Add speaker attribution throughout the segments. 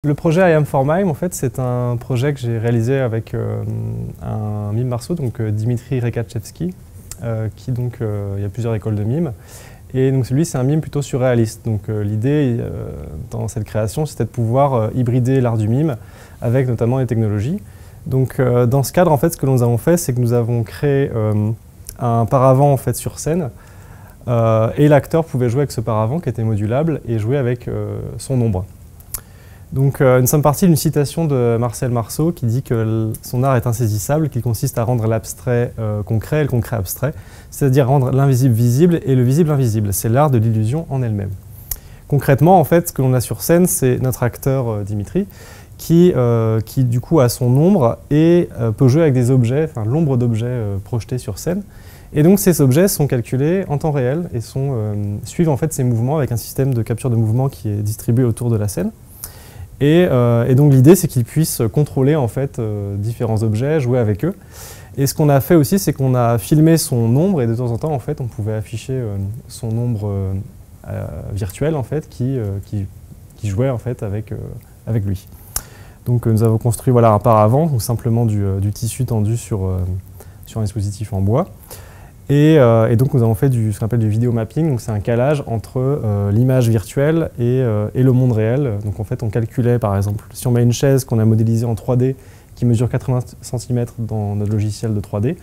Speaker 1: Le projet I Am for Mime, en fait, c'est un projet que j'ai réalisé avec un mime marceau, donc Dimitri Rekatchevski, qui donc, il y a plusieurs écoles de mime. Et donc celui, c'est un mime plutôt surréaliste. Donc l'idée dans cette création, c'était de pouvoir hybrider l'art du mime avec notamment les technologies. Donc dans ce cadre, en fait, ce que nous avons fait, c'est que nous avons créé un paravent en fait sur scène. Et l'acteur pouvait jouer avec ce paravent qui était modulable et jouer avec son ombre. Donc nous sommes partis d'une citation de Marcel Marceau qui dit que son art est insaisissable, qu'il consiste à rendre l'abstrait concret et le concret abstrait, c'est-à-dire rendre l'invisible visible et le visible invisible. C'est l'art de l'illusion en elle-même. Concrètement, en fait, ce que l'on a sur scène, c'est notre acteur Dimitri qui du coup a son ombre et peut jouer avec des objets, enfin l'ombre d'objets projetés sur scène. Et donc ces objets sont calculés en temps réel et suivent en fait ces mouvements avec un système de capture de mouvement qui est distribué autour de la scène. Et donc l'idée, c'est qu'il puisse contrôler en fait différents objets, jouer avec eux. Et ce qu'on a fait aussi, c'est qu'on a filmé son ombre et de temps en temps, en fait, on pouvait afficher son ombre virtuelle en fait, qui jouait en fait avec lui. Donc nous avons construit voilà, un paravent, donc simplement du tissu tendu sur un dispositif en bois. Et donc nous avons fait ce qu'on appelle du vidéo mapping, donc c'est un calage entre l'image virtuelle et le monde réel. Donc en fait on calculait par exemple, si on met une chaise qu'on a modélisée en 3D qui mesure 80 cm dans notre logiciel de 3D,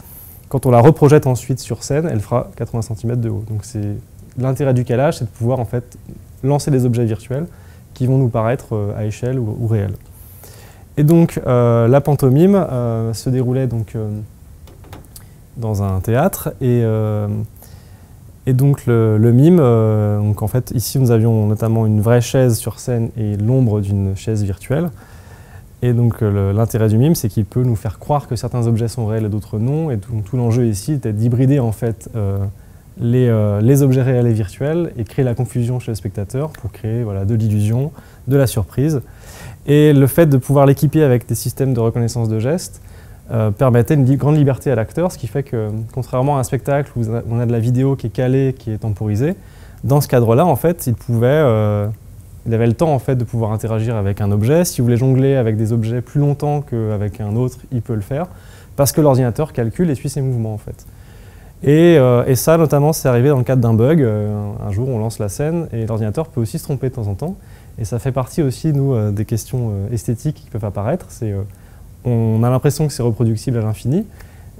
Speaker 1: quand on la reprojette ensuite sur scène, elle fera 80 cm de haut. Donc l'intérêt du calage, c'est de pouvoir en fait lancer des objets virtuels qui vont nous paraître à échelle ou réels. Et donc la pantomime se déroulait donc dans un théâtre et donc le mime, donc en fait ici nous avions notamment une vraie chaise sur scène et l'ombre d'une chaise virtuelle. Et donc l'intérêt du mime, c'est qu'il peut nous faire croire que certains objets sont réels et d'autres non. Et tout l'enjeu ici était d'hybrider en fait les objets réels et virtuels et créer la confusion chez le spectateur pour créer voilà, de l'illusion, de la surprise. Et le fait de pouvoir l'équiper avec des systèmes de reconnaissance de gestes permettait une grande liberté à l'acteur, ce qui fait que, contrairement à un spectacle où on a de la vidéo qui est calée, qui est temporisée, dans ce cadre-là, en fait, il avait le temps en fait, de pouvoir interagir avec un objet. S'il voulait jongler avec des objets plus longtemps qu'avec un autre, il peut le faire, parce que l'ordinateur calcule et suit ses mouvements, en fait. Et ça, notamment, c'est arrivé dans le cadre d'un bug. Un jour, on lance la scène et l'ordinateur peut aussi se tromper de temps en temps. Et ça fait partie aussi, nous, des questions esthétiques qui peuvent apparaître. On a l'impression que c'est reproductible à l'infini,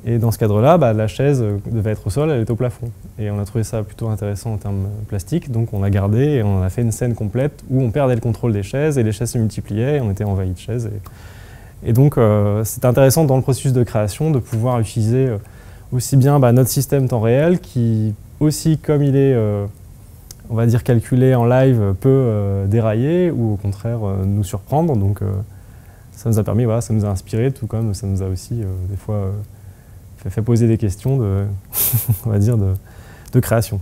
Speaker 1: et dans ce cadre-là, la chaise devait être au sol, elle est au plafond. Et on a trouvé ça plutôt intéressant en termes plastiques, donc on l'a gardé et on a fait une scène complète où on perdait le contrôle des chaises et les chaises se multipliaient et on était envahi de chaises. Et donc c'est intéressant dans le processus de création de pouvoir utiliser aussi bien notre système temps réel qui aussi, comme il est, on va dire, calculé en live, peut dérailler ou au contraire nous surprendre. Donc, ça nous a permis, voilà, ça nous a inspiré, tout comme ça nous a aussi des fois fait poser des questions on va dire de création.